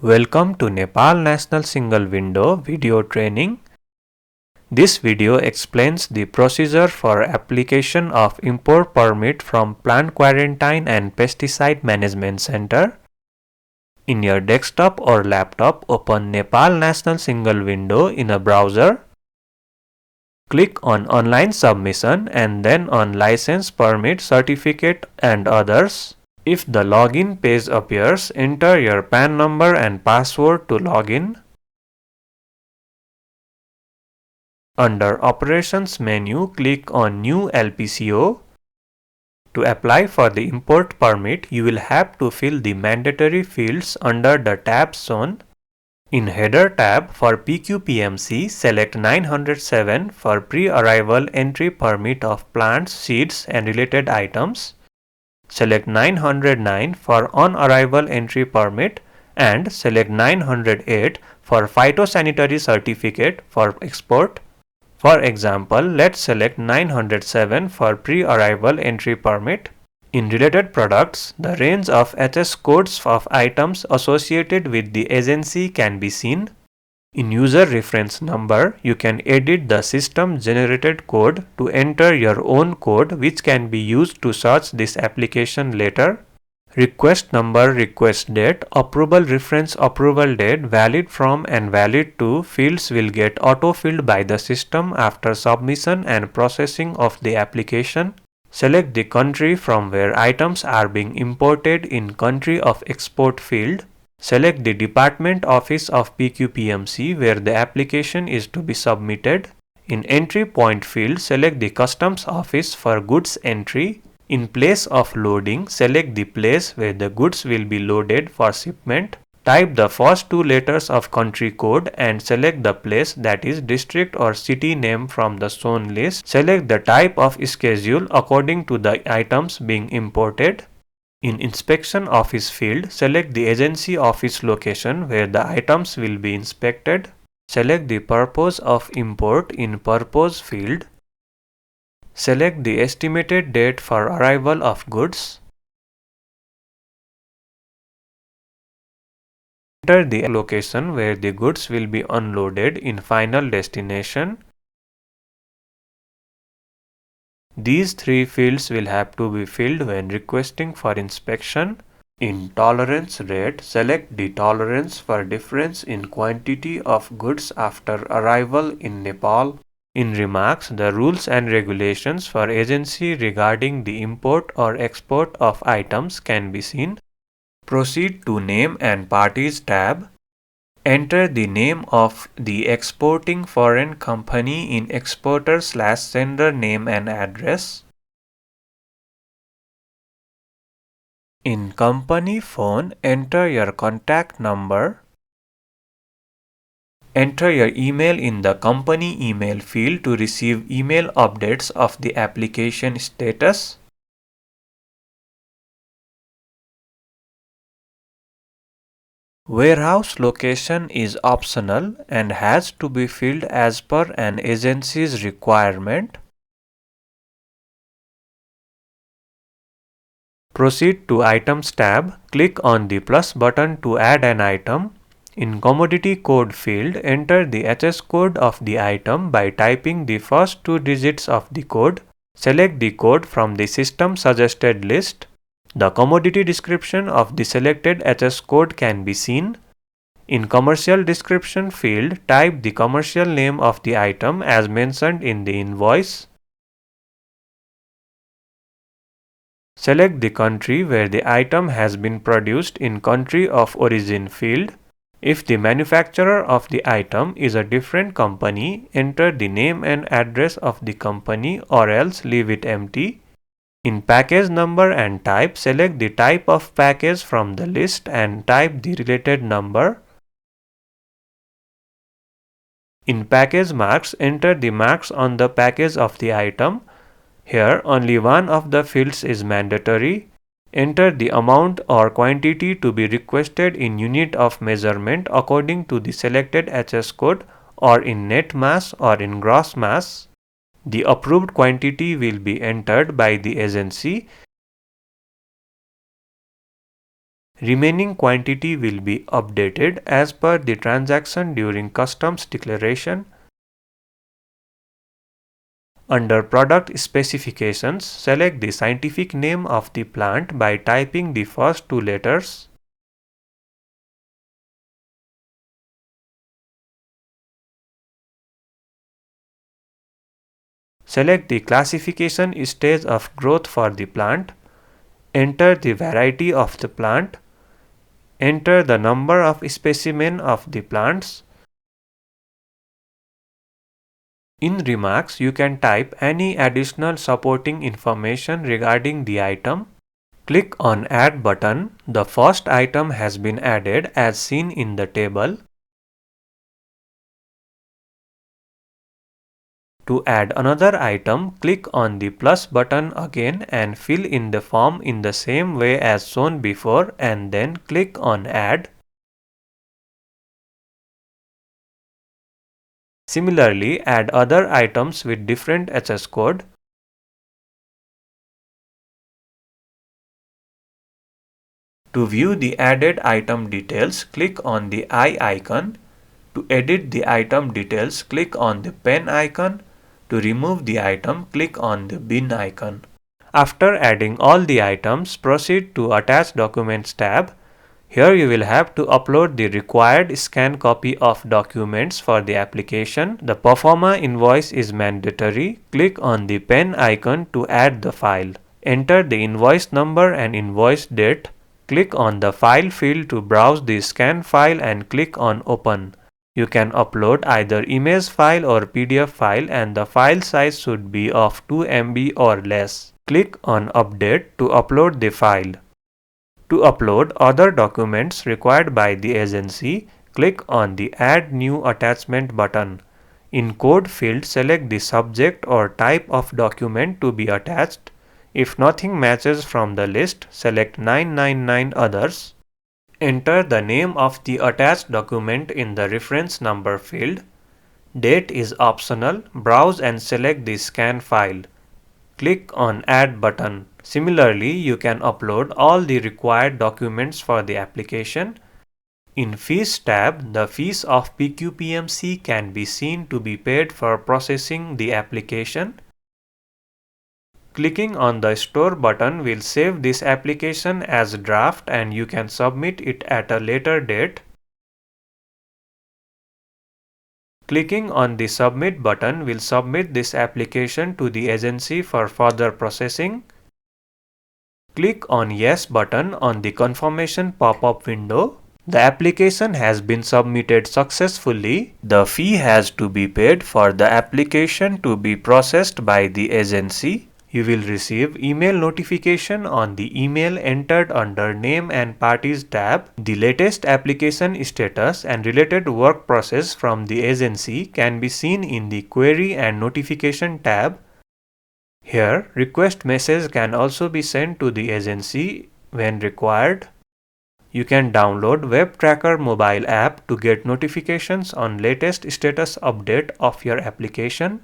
Welcome to Nepal National Single Window video training. This video explains the procedure for application of import permit from Plant Quarantine and Pesticide Management Center. In your desktop or laptop, open Nepal National Single Window in a browser. Click on Online Submission and then on License Permit Certificate and Others. If the login page appears, enter your PAN number and password to login. Under Operations menu, click on New LPCO. To apply for the import permit, you will have to fill the mandatory fields under the tabs shown. In Header tab for PQPMC, select 907 for pre-arrival entry permit of plants, seeds and related items. Select 909 for on-arrival entry permit and select 908 for phytosanitary certificate for export. For example, let's select 907 for pre-arrival entry permit. In related products, the range of HS codes of items associated with the agency can be seen. In user reference number, you can edit the system generated code to enter your own code which can be used to search this application later. Request number, request date, approval reference, approval date, valid from and valid to fields will get auto-filled by the system after submission and processing of the application. Select the country from where items are being imported in country of export field. Select the department office of PQPMC where the application is to be submitted. In entry point field, select the customs office for goods entry. In place of loading, select the place where the goods will be loaded for shipment. Type the first two letters of country code and select the place, that is district or city name from the shown list. Select the type of schedule according to the items being imported. In inspection office field, select the agency office location where the items will be inspected. Select the purpose of import in purpose field. Select the estimated date for arrival of goods. Enter the location where the goods will be unloaded in final destination. These three fields will have to be filled when requesting for inspection. In tolerance rate, select the tolerance for difference in quantity of goods after arrival in Nepal. In remarks, the rules and regulations for agency regarding the import or export of items can be seen. Proceed to Name and Parties tab. Enter the name of the exporting foreign company in exporter/sender name and address. In company phone, enter your contact number. Enter your email in the company email field to receive email updates of the application status. Warehouse location is optional and has to be filled as per an agency's requirement. Proceed to Items tab. Click on the plus button to add an item. In Commodity Code field, enter the HS code of the item by typing the first two digits of the code. Select the code from the system suggested list. The commodity description of the selected HS code can be seen. In Commercial Description field, type the commercial name of the item as mentioned in the invoice. Select the country where the item has been produced in Country of Origin field. If the manufacturer of the item is a different company, enter the name and address of the company or else leave it empty. In Package number and type, select the type of package from the list and type the related number. In Package marks, enter the marks on the package of the item. Here, only one of the fields is mandatory. Enter the amount or quantity to be requested in unit of measurement according to the selected HS code or in net mass or in gross mass. The approved quantity will be entered by the agency. Remaining quantity will be updated as per the transaction during customs declaration. Under product specifications, select the scientific name of the plant by typing the first two letters. Select the classification stage of growth for the plant. Enter the variety of the plant. Enter the number of specimens of the plants. In remarks, you can type any additional supporting information regarding the item. Click on Add button. The first item has been added as seen in the table. To add another item, click on the plus button again and fill in the form in the same way as shown before and then click on Add. Similarly, add other items with different HS code. To view the added item details, click on the eye icon. To edit the item details, click on the pen icon. To remove the item, click on the bin icon. After adding all the items, proceed to Attach Documents tab. Here you will have to upload the required scanned copy of documents for the application. The Performa invoice is mandatory. Click on the pen icon to add the file. Enter the invoice number and invoice date. Click on the File field to browse the scan file and click on Open. You can upload either image file or PDF file and the file size should be of 2 MB or less. Click on Update to upload the file. To upload other documents required by the agency, click on the Add New Attachment button. In Code field, select the subject or type of document to be attached. If nothing matches from the list, select 999 Others. Enter the name of the attached document in the reference number field. Date is optional. Browse and select the scan file. Click on Add button. Similarly, you can upload all the required documents for the application. In Fees tab, the fees of PQPMC can be seen to be paid for processing the application. Clicking on the Store button will save this application as draft and you can submit it at a later date. Clicking on the Submit button will submit this application to the agency for further processing. Click on Yes button on the confirmation pop-up window. The application has been submitted successfully. The fee has to be paid for the application to be processed by the agency. You will receive email notification on the email entered under Name and Parties tab. The latest application status and related work process from the agency can be seen in the Query and Notification tab. Here, request message can also be sent to the agency when required. You can download Web Tracker mobile app to get notifications on latest status update of your application.